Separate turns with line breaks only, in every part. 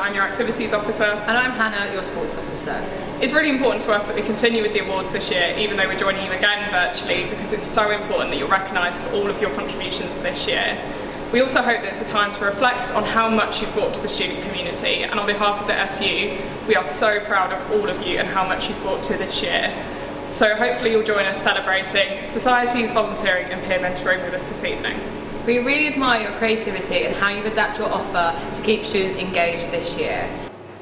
I'm your Activities Officer.
And I'm Hannah, your Sports Officer.
It's really important to us that we continue with the awards this year, even though we're joining you again virtually, because it's so important that you're recognised for all of your contributions this year. We also hope that it's a time to reflect on how much you've brought to the student community, and on behalf of the SU, we are so proud of all of you and how much you've brought to this year. So hopefully you'll join us celebrating societies, volunteering and peer mentoring with us this evening.
We really admire your creativity and how you've adapted your offer to keep students engaged this year.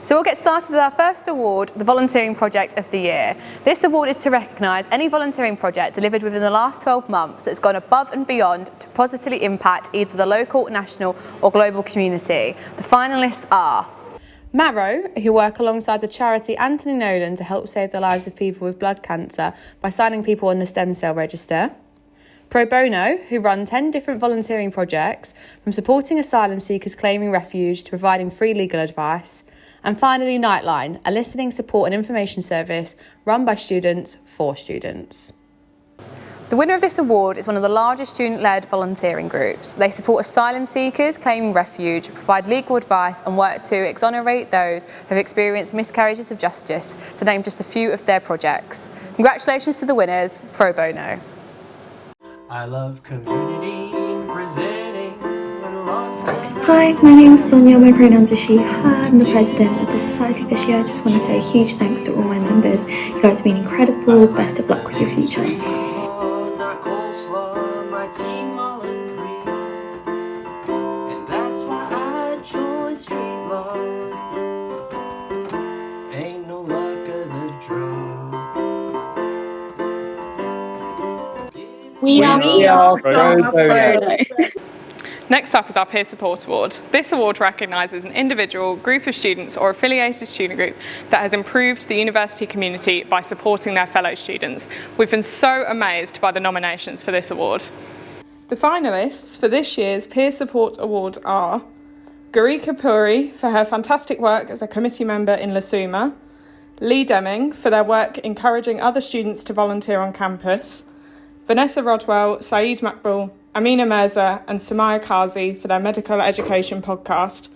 So we'll get started with our first award, the Volunteering Project of the Year. This award is to recognise any volunteering project delivered within the last 12 months that's gone above and beyond to positively impact either the local, national or global community. The finalists are Marrow, who work alongside the charity Anthony Nolan to help save the lives of people with blood cancer by signing people on the stem cell register. Pro Bono, who run 10 different volunteering projects, from supporting asylum seekers claiming refuge to providing free legal advice. And finally, Nightline, a listening, support and information service run by students for students. The winner of this award is one of the largest student-led volunteering groups. They support asylum seekers claiming refuge, provide legal advice and work to exonerate those who have experienced miscarriages of justice, to name just a few of their projects. Congratulations to the winners, Pro Bono.
I love community presenting and lost.
Hi, my name's Sonia, my pronouns are she, her. I'm the president of the society this year. I just want to say a huge thanks to all my members. You guys have been incredible. Best of luck with your future.
Not coleslaw, my team all agree. And that's why I joined street law. Ain't no luck of the draw.
We are Pro Bono.
Next up is our Peer Support Award. This award recognises an individual, group of students or affiliated student group that has improved the university community by supporting their fellow students. We've been so amazed by the nominations for this award. The finalists for this year's Peer Support Award are Garika Puri for her fantastic work as a committee member in Lasuma, Lee Deming for their work encouraging other students to volunteer on campus, Vanessa Rodwell, Saeed Makbul, Amina Mirza and Samaya Kazi for their medical education podcast,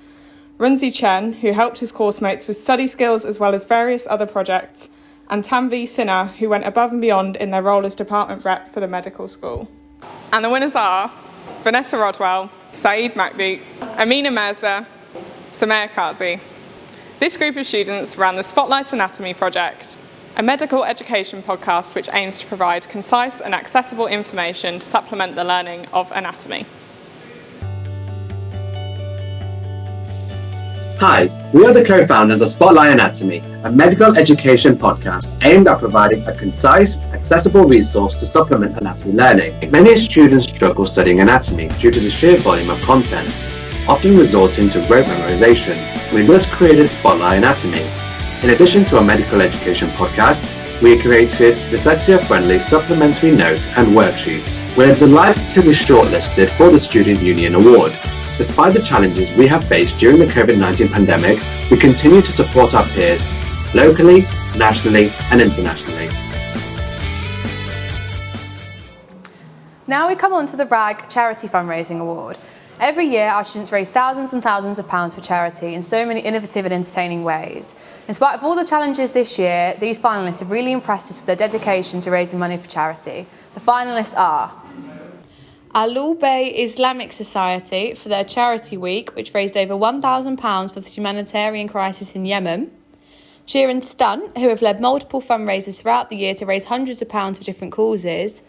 Runzi Chen, who helped his course mates with study skills as well as various other projects, and Tanvi Sinha, who went above and beyond in their role as department rep for the medical school. And the winners are Vanessa Rodwell, Saeed Makbul, Amina Mirza, Samaya Kazi. This group of students ran the Spotlight Anatomy project, a medical education podcast which aims to provide concise and accessible information to supplement the learning of anatomy.
Hi, we are the co-founders of Spotlight Anatomy, a medical education podcast aimed at providing a concise, accessible resource to supplement anatomy learning. Many students struggle studying anatomy due to the sheer volume of content, often resorting to rote memorization. We thus created Spotlight Anatomy. In addition to our medical education podcast, we created dyslexia-friendly supplementary notes and worksheets. We're delighted to be shortlisted for the Student Union Award. Despite the challenges we have faced during the COVID-19 pandemic, we continue to support our peers, locally, nationally and internationally.
Now we come on to the RAG Charity Fundraising Award. Every year, our students raise thousands and thousands of pounds for charity in so many innovative and entertaining ways. In spite of all the challenges this year, these finalists have really impressed us with their dedication to raising money for charity. The finalists are Al Bay Islamic Society for their Charity Week, which raised over £1,000 for the humanitarian crisis in Yemen. Cheer and Stunt, who have led multiple fundraisers throughout the year to raise hundreds of pounds for different causes.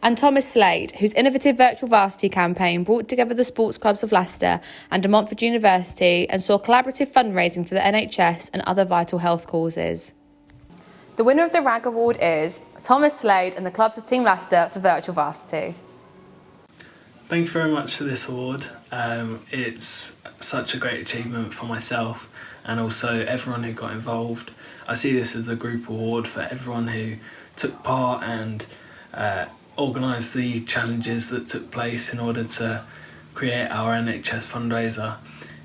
And Thomas Slade, whose innovative virtual varsity campaign brought together the sports clubs of Leicester and De Montfort University and saw collaborative fundraising for the NHS and other vital health causes. The winner of the RAG Award is Thomas Slade and the clubs of Team Leicester for virtual varsity.
Thank you very much for this award. It's such a great achievement for myself and also everyone who got involved. I see this as a group award for everyone who took part and organised the challenges that took place in order to create our NHS fundraiser.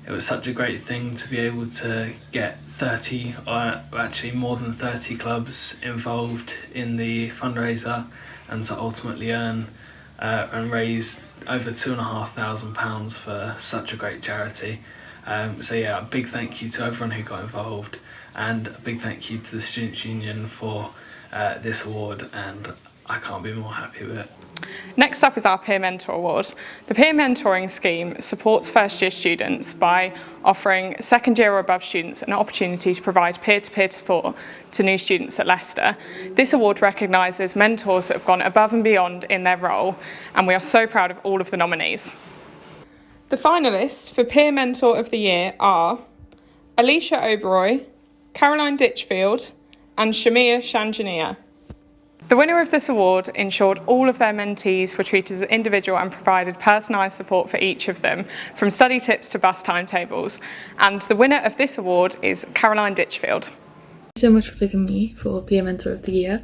It was such a great thing to be able to get 30, or actually more than 30 clubs involved in the fundraiser and to ultimately earn and raise over £2,500 for such a great charity. So yeah, a big thank you to everyone who got involved, and a big thank you to the Students' Union for this award, and I can't be more happy with it.
Next up is our Peer Mentor Award. The Peer Mentoring Scheme supports first year students by offering second year or above students an opportunity to provide peer-to-peer support to new students at Leicester. This award recognises mentors that have gone above and beyond in their role, and we are so proud of all of the nominees. The finalists for Peer Mentor of the Year are Alicia Oberoi, Caroline Ditchfield and Shamia Shanjania. The winner of this award ensured all of their mentees were treated as an individual and provided personalised support for each of them, from study tips to bus timetables. And the winner of this award is Caroline Ditchfield.
Thank you so much for picking me for Peer Mentor of the Year.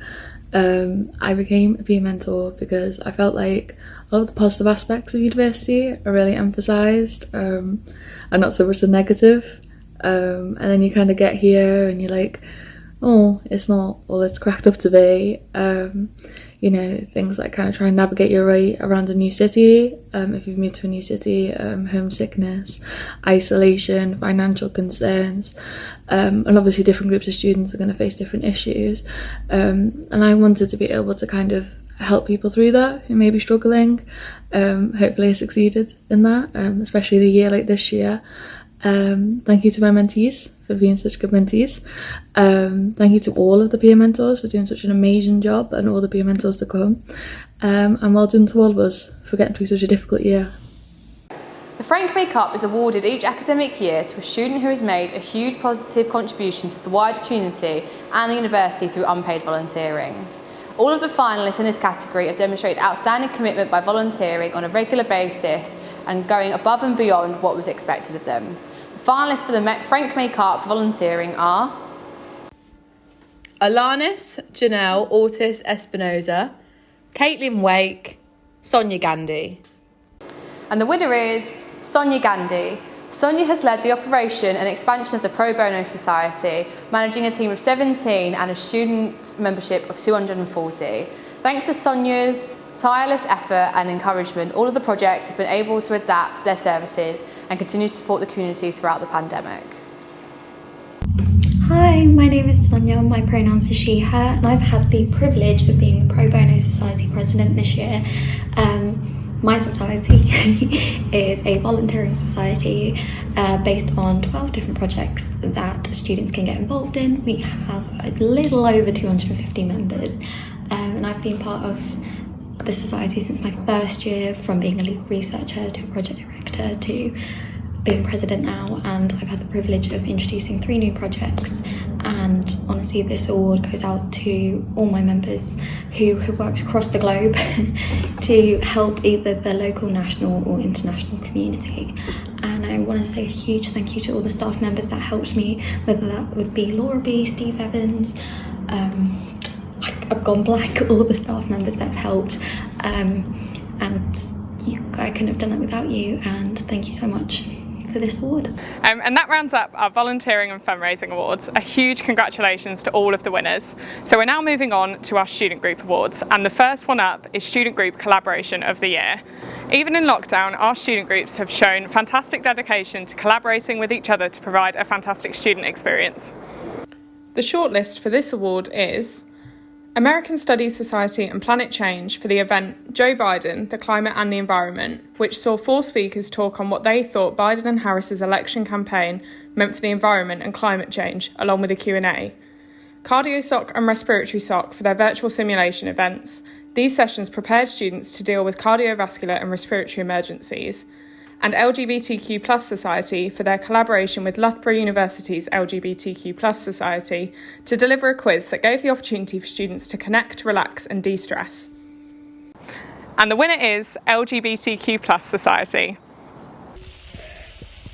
I became a peer mentor because I felt like all of the positive aspects of university are really emphasised, and not so much the negative. And then you kind of get here and you're like, oh, it's not all it's cracked up to be. You know, things like kind of try and navigate your way around a new city. If you've moved to a new city, homesickness, isolation, financial concerns, and obviously different groups of students are going to face different issues. And I wanted to be able to kind of help people through that who may be struggling. Hopefully I succeeded in that, especially the year like this year. Thank you to my mentees for being such good mentees. Thank you to all of the peer mentors for doing such an amazing job, and all the peer mentors to come. And well done to all of us for getting through such a difficult year.
The Frank May Cup is awarded each academic year to a student who has made a huge positive contribution to the wider community and the university through unpaid volunteering. All of the finalists in this category have demonstrated outstanding commitment by volunteering on a regular basis and going above and beyond what was expected of them. The finalists for the Frank May Cup for volunteering are Alanis Janelle Ortiz Espinoza, Caitlin Wake, Sonia Gandhi. And the winner is Sonia Gandhi. Sonia has led the operation and expansion of the Pro Bono Society, managing a team of 17 and a student membership of 240. Thanks to Sonia's tireless effort and encouragement, all of the projects have been able to adapt their services and continue to support the community throughout the pandemic.
Hi, my name is Sonia, my pronouns are she, her, and I've had the privilege of being the Pro Bono Society President this year. My society is a volunteering society based on 12 different projects that students can get involved in. We have a little over 250 members, and I've been part of the society since my first year, from being a legal researcher to a project director to being president now, and I've had the privilege of introducing 3 new projects. And honestly, this award goes out to all my members who have worked across the globe to help either the local, national or international community. And I want to say a huge thank you to all the staff members that helped me, whether that would be Laura B, Steve Evans, I've gone blank, all the staff members that have helped, and I couldn't have done it without you, and thank you so much for this award.
And that rounds up our volunteering and fundraising awards. A huge congratulations to all of the winners. So we're now moving on to our student group awards, and the first one up is Student Group Collaboration of the Year. Even in lockdown, our student groups have shown fantastic dedication to collaborating with each other to provide a fantastic student experience. The shortlist for this award is American Studies Society and Planet Change for the event Joe Biden, the Climate and the Environment, which saw 4 speakers talk on what they thought Biden and Harris's election campaign meant for the environment and climate change, along with a Q&A. Cardio Soc and Respiratory Soc for their virtual simulation events. These sessions prepared students to deal with cardiovascular and respiratory emergencies. And LGBTQ+ Society for their collaboration with Loughborough University's LGBTQ+ Society to deliver a quiz that gave the opportunity for students to connect, relax and de-stress. And the winner is LGBTQ+ Society.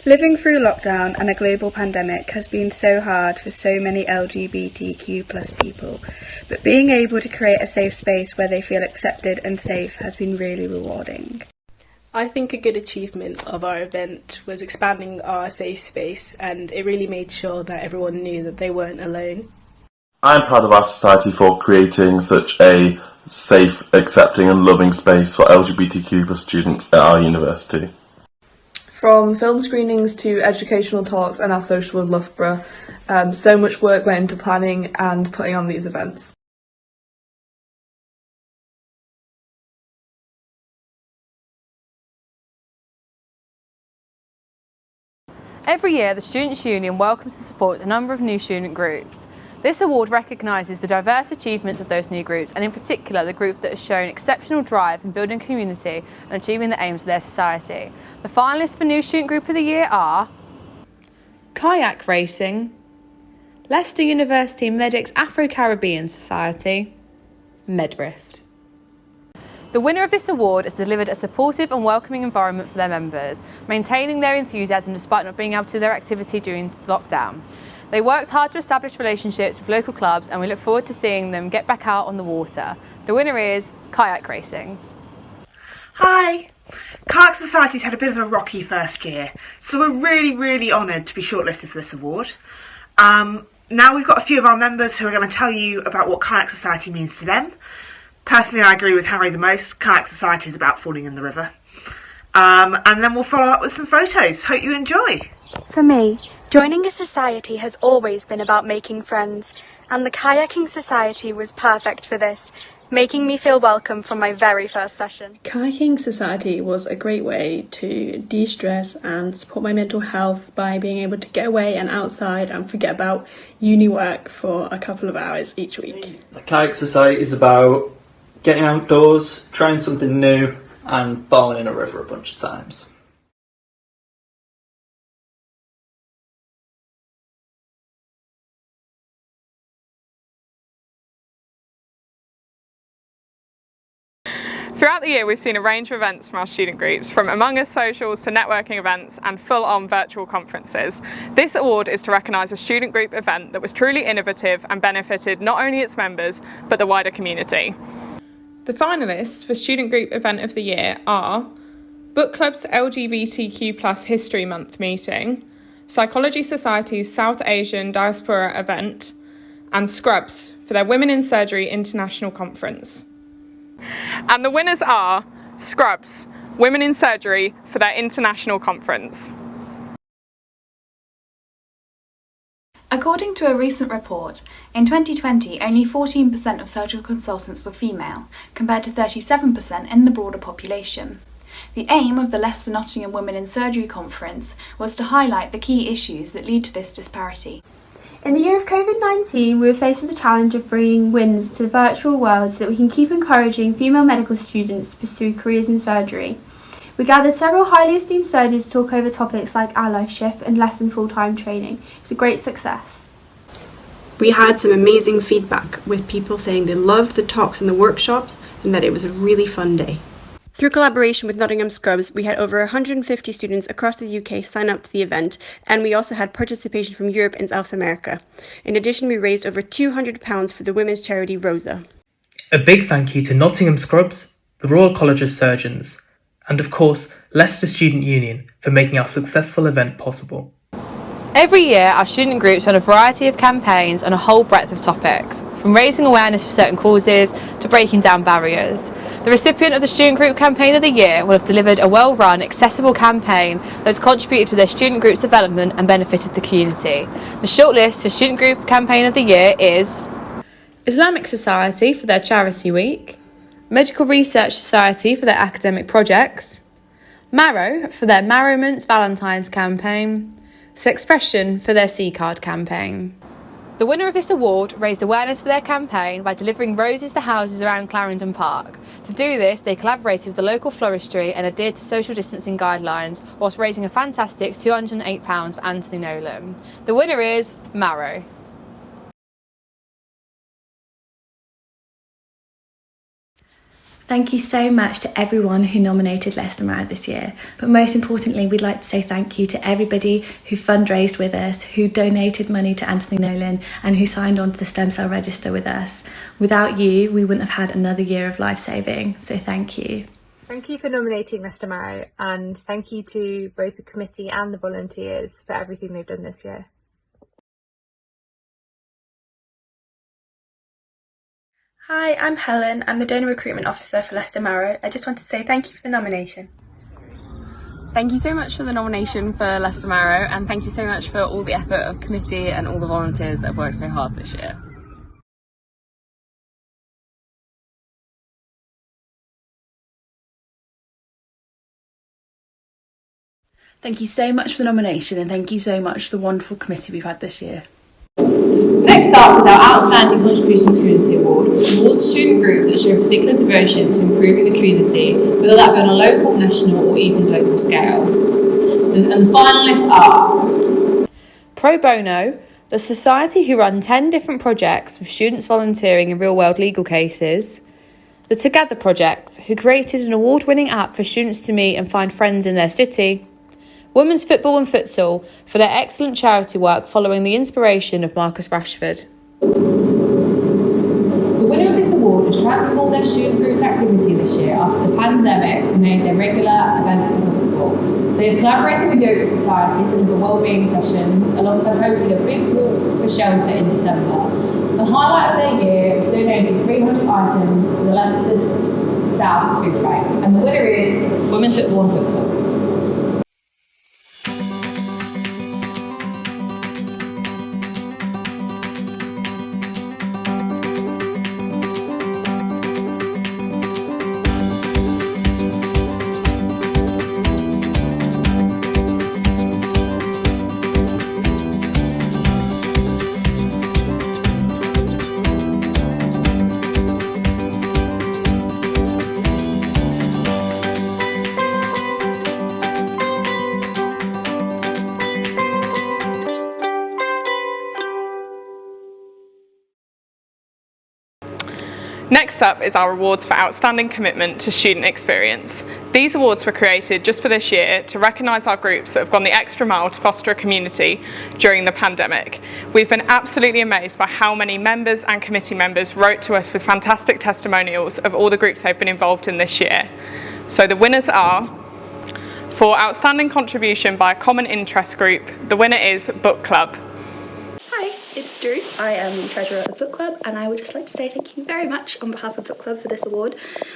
Living through lockdown and a global pandemic has been so hard for so many LGBTQ+ people, but being able to create a safe space where they feel accepted and safe has been really rewarding.
I think a good achievement of our event was expanding our safe space, and it really made sure that everyone knew that they weren't alone.
I'm proud of our society for creating such a safe, accepting and loving space for LGBTQ+ students at our university.
From film screenings to educational talks and our social with Loughborough, so much work went into planning and putting on these events.
Every year, the Students' Union welcomes and supports a number of new student groups. This award recognises the diverse achievements of those new groups, and in particular the group that has shown exceptional drive in building community and achieving the aims of their society. The finalists for New Student Group of the Year are Kayak Racing, Leicester University Medics Afro-Caribbean Society, Medrift. The winner of this award has delivered a supportive and welcoming environment for their members, maintaining their enthusiasm despite not being able to do their activity during lockdown. They worked hard to establish relationships with local clubs, and we look forward to seeing them get back out on the water. The winner is Kayak Racing.
Hi! Kayak Society's had a bit of a rocky first year, so we're really honoured to be shortlisted for this award. Now we've got a few of our members who are going to tell you about what Kayak Society means to them. Personally, I agree with Harry the most. Kayak Society is about falling in the river. And then we'll follow up with some photos. Hope you enjoy.
For me, joining a society has always been about making friends, and the Kayaking Society was perfect for this, making me feel welcome from my very first session.
Kayaking Society was a great way to de-stress and support my mental health by being able to get away and outside and forget about uni work for a couple of hours each week.
The Kayak Society is about getting outdoors, trying something new, and falling in a river a bunch of times.
Throughout the year, we've seen a range of events from our student groups, from Among Us socials to networking events and full-on virtual conferences. This award is to recognise a student group event that was truly innovative and benefited not only its members, but the wider community. The finalists for Student Group Event of the Year are Book Club's LGBTQ+ History Month meeting, Psychology Society's South Asian Diaspora event, and Scrubs for their Women in Surgery International Conference. And the winners are Scrubs, Women in Surgery for their International Conference.
According to a recent report, in 2020 only 14% of surgical consultants were female, compared to 37% in the broader population. The aim of the Leicester Nottingham Women in Surgery Conference was to highlight the key issues that lead to this disparity.
In the year of COVID-19, we were faced with the challenge of bringing WINS to the virtual world so that we can keep encouraging female medical students to pursue careers in surgery. We gathered several highly esteemed surgeons to talk over topics like allyship and less than full-time training. It was a great success.
We had some amazing feedback with people saying they loved the talks and the workshops and that it was a really fun day. Through collaboration with Nottingham Scrubs, we had over 150 students across the UK sign up to the event, and we also had participation from Europe and South America. In addition, we raised over £200 for the women's charity Rosa.
A big thank you to Nottingham Scrubs, the Royal College of Surgeons, and of course Leicester Student Union for making our successful event possible.
Every year, our student groups run a variety of campaigns on a whole breadth of topics, from raising awareness for certain causes to breaking down barriers. The recipient of the Student Group Campaign of the Year will have delivered a well-run, accessible campaign that's contributed to their student group's development and benefited the community. The shortlist for Student Group Campaign of the Year is Islamic Society for their Charity Week, Medical Research Society for their academic projects, Marrow for their Marrowments Valentine's campaign, Sexpression for their C-Card campaign. The winner of this award raised awareness for their campaign by delivering roses to houses around Clarendon Park. To do this, they collaborated with the local floristry and adhered to social distancing guidelines, whilst raising a fantastic £208 for Anthony Nolan. The winner is Marrow.
Thank you so much to everyone who nominated Leicester Marrow this year, but most importantly we'd like to say thank you to everybody who fundraised with us, who donated money to Anthony Nolan and who signed on to the stem cell register with us. Without you, we wouldn't have had another year of life saving, so thank you.
Thank you for nominating Leicester Marrow, and thank you to both the committee and the volunteers for everything they've done this year.
Hi, I'm Helen. I'm the Donor Recruitment Officer for Leicester Marrow. I just want to say thank you for the nomination.
Thank you so much for the nomination for Leicester Marrow, and thank you so much for all the effort of committee and all the volunteers that have worked so hard this year.
Thank you so much for the nomination, and thank you so much for the wonderful committee we've had this year.
Next up is our Outstanding Contribution to Community Award, which awards a student group that show particular devotion to improving the community, whether that be on a local, national or even global scale. And the finalists are Pro Bono, the society who run 10 different projects with students volunteering in real-world legal cases. The Together Project, who created an award-winning app for students to meet and find friends in their city. Women's Football and Futsal, for their excellent charity work following the inspiration of Marcus Rashford. The winner of this award has transformed their student group's activity this year after the pandemic and made their regular events impossible. They have collaborated with Yoga Society to deliver wellbeing sessions alongside hosting a big walk for shelter in December. The highlight of their year was donating 300 items to the Leicester South Food Bank, and the winner is Women's Football and Futsal.
Next up is our awards for outstanding commitment to student experience. These awards were created just for this year to recognise our groups that have gone the extra mile to foster a community during the pandemic. We've been absolutely amazed by how many members and committee members wrote to us with fantastic testimonials of all the groups they've been involved in this year. So the winners are, for outstanding contribution by a common interest group, the winner is Book Club.
It's Drew. I am the treasurer of Book Club, and I would just like to say thank you very much on behalf of Book Club for this award.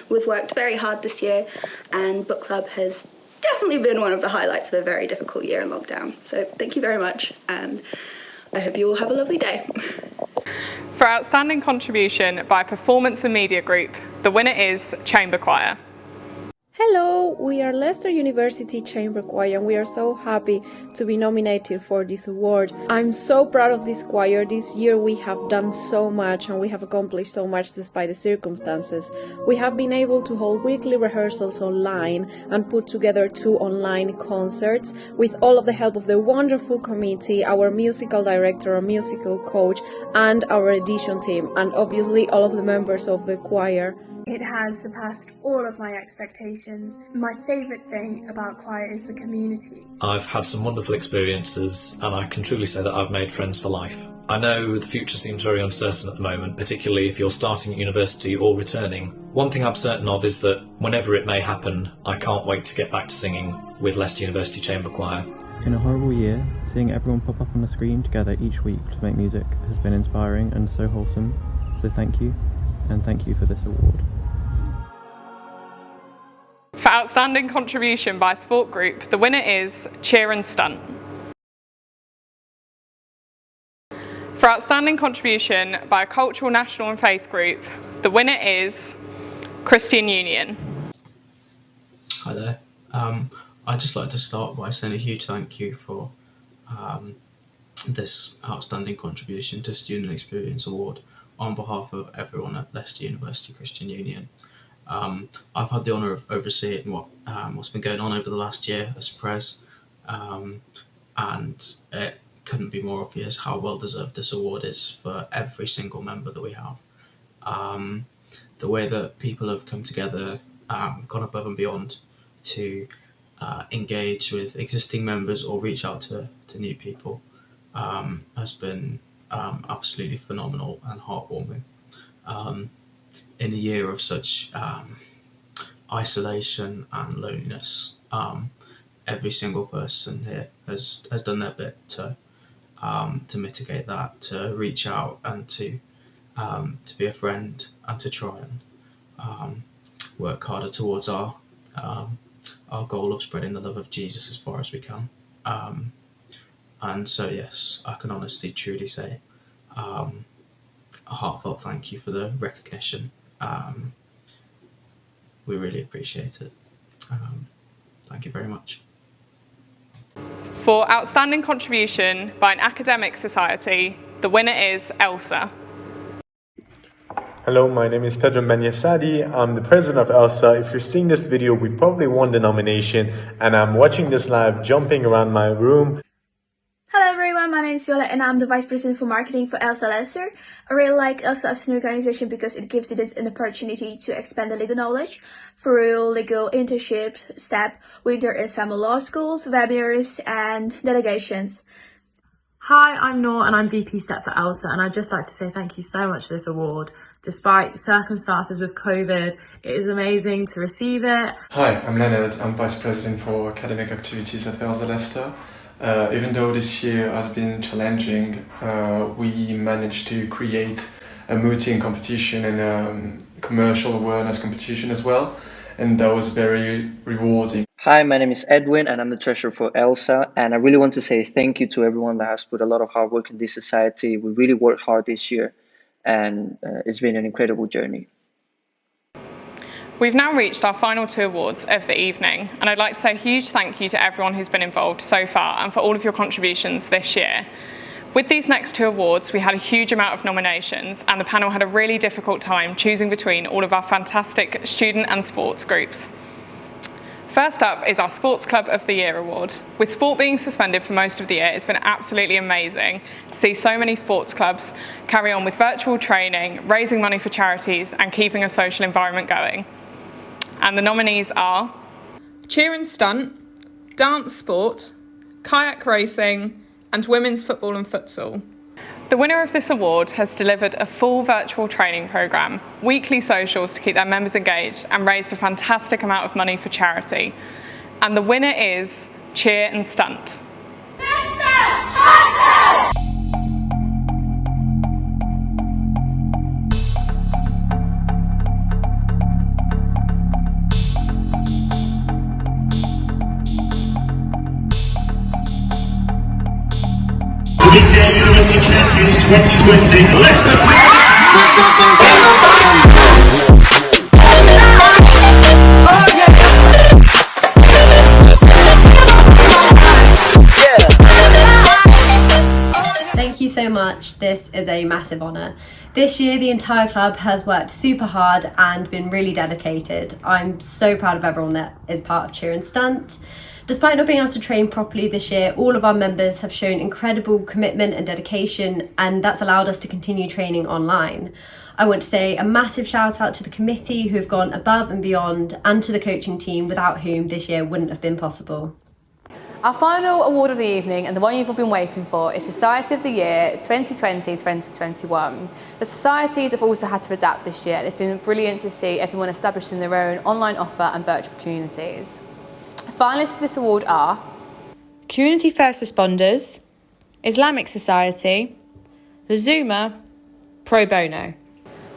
We've worked very hard this year, and Book Club has definitely been one of the highlights of a very difficult year in lockdown. So thank you very much, and I hope you all have a lovely day.
For outstanding contribution by performance and media group, the winner is Chamber Choir.
Hello, we are Leicester University Chamber Choir and we are so happy to be nominated for this award. I'm so proud of this choir. This year we have done so much and we have accomplished so much despite the circumstances. We have been able to hold weekly rehearsals online and put together 2 online concerts with all of the help of the wonderful committee, our musical director, our musical coach and our edition team, and obviously all of the members of the choir.
It has surpassed all of my expectations. My favourite thing about choir is the community.
I've had some wonderful experiences and I can truly say that I've made friends for life. I know the future seems very uncertain at the moment, particularly if you're starting at university or returning. One thing I'm certain of is that whenever it may happen, I can't wait to get back to singing with Leicester University Chamber Choir.
In a horrible year, seeing everyone pop up on the screen together each week to make music has been inspiring and so wholesome. So thank you, and thank you for this award.
For outstanding contribution by a sport group, the winner is Cheer and Stunt. For outstanding contribution by a cultural, national and faith group, the winner is Christian Union.
Hi there. I'd just like to start by saying a huge thank you for this outstanding contribution to Student Experience Award on behalf of everyone at Leicester University Christian Union. I've had the honour of overseeing what's been going on over the last year as Pres, and it couldn't be more obvious how well deserved this award is for every single member that we have. The way that people have come together, gone above and beyond to engage with existing members or reach out to new people has been absolutely phenomenal and heartwarming. In a year of such isolation and loneliness, every single person here has done their bit to mitigate that, to reach out and to be a friend and to try and work harder towards our our goal of spreading the love of Jesus as far as we can. And so yes, I can honestly truly say a heartfelt thank you for the recognition. We really appreciate it. Thank you very much.
For outstanding contribution by an academic society, the winner is ELSA.
Hello, my name is Pedro Banyasadi. I'm the president of ELSA. If you're seeing this video, we probably won the nomination, and I'm watching this live jumping around my room.
Hello everyone, my name is Viola and I'm the Vice President for Marketing for ELSA Leicester. I really like ELSA as an organization because it gives students an opportunity to expand their legal knowledge through legal internships, STEP, winter and summer law schools, webinars and delegations.
Hi, I'm Noor and I'm VP STEP for ELSA, and I'd just like to say thank you so much for this award. Despite circumstances with COVID, it is amazing to receive it.
Hi, I'm Leonard. I'm Vice President for Academic Activities at ELSA Leicester. Even though this year has been challenging, we managed to create a mooting competition and a commercial awareness competition as well, and that was very rewarding.
Hi, my name is Edwin and I'm the treasurer for ELSA, and I really want to say thank you to everyone that has put a lot of hard work in this society. We really worked hard this year and it's been an incredible journey.
We've now reached our final 2 awards of the evening, and I'd like to say a huge thank you to everyone who's been involved so far and for all of your contributions this year. With these next 2 awards, we had a huge amount of nominations, and the panel had a really difficult time choosing between all of our fantastic student and sports groups. First up is our Sports Club of the Year award. With sport being suspended for most of the year, it's been absolutely amazing to see so many sports clubs carry on with virtual training, raising money for charities and keeping a social environment going. And the nominees are
Cheer and Stunt, Dance Sport, Kayak Racing and Women's Football and Futsal.
The winner of this award has delivered a full virtual training programme, weekly socials to keep their members engaged and raised a fantastic amount of money for charity. And the winner is Cheer and Stunt.
This year, University Champions 2020, Leicester.
Thank you so much. This is a massive honour. This year, the entire club has worked super hard and been really dedicated. I'm so proud of everyone that is part of Cheer and Stunt. Despite not being able to train properly this year, all of our members have shown incredible commitment and dedication, and that's allowed us to continue training online. I want to say a massive shout out to the committee who have gone above and beyond, and to the coaching team without whom this year wouldn't have been possible.
Our final award of the evening, and the one you've all been waiting for, is Society of the Year 2020-2021. The societies have also had to adapt this year, and it's been brilliant to see everyone establishing their own online offer and virtual communities. Finalists for this award are
Community First Responders, Islamic Society, the Zuma, Pro Bono.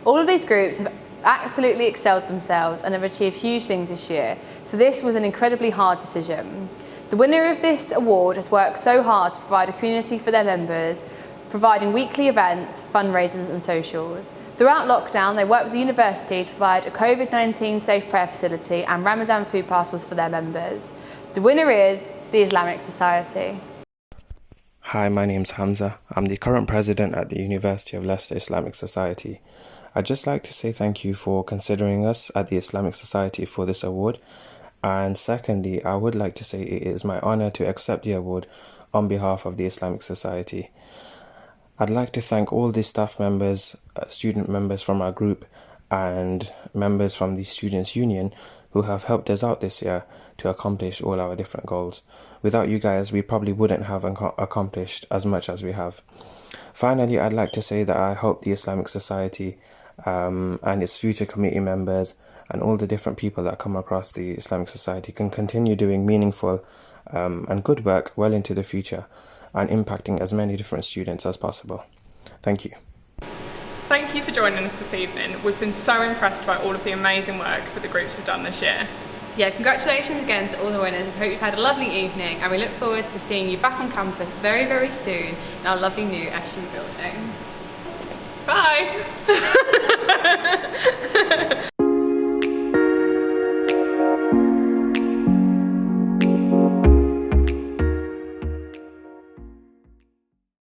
All of these groups have absolutely excelled themselves and have achieved huge things this year, so this was an incredibly hard decision. The winner of this award has worked so hard to provide a community for their members, providing weekly events, fundraisers and socials. Throughout lockdown, they worked with the university to provide a COVID-19 safe prayer facility and Ramadan food parcels for their members. The winner is the Islamic Society.
Hi, my name's Hamza. I'm the current president at the University of Leicester Islamic Society. I'd just like to say thank you for considering us at the Islamic Society for this award. And secondly, I would like to say it is my honour to accept the award on behalf of the Islamic Society. I'd like to thank all the staff members, student members from our group and members from the Students' Union who have helped us out this year to accomplish all our different goals. Without you guys, we probably wouldn't have accomplished as much as we have. Finally, I'd like to say that I hope the Islamic Society and its future committee members and all the different people that come across the Islamic Society can continue doing meaningful and good work well into the future and impacting as many different students as possible. Thank you.
Thank you for joining us this evening. We've been so impressed by all of the amazing work that the groups have done this year.
Yeah, congratulations again to all the winners. We hope you've had a lovely evening and we look forward to seeing you back on campus very, very soon in our lovely new SU building.
Bye!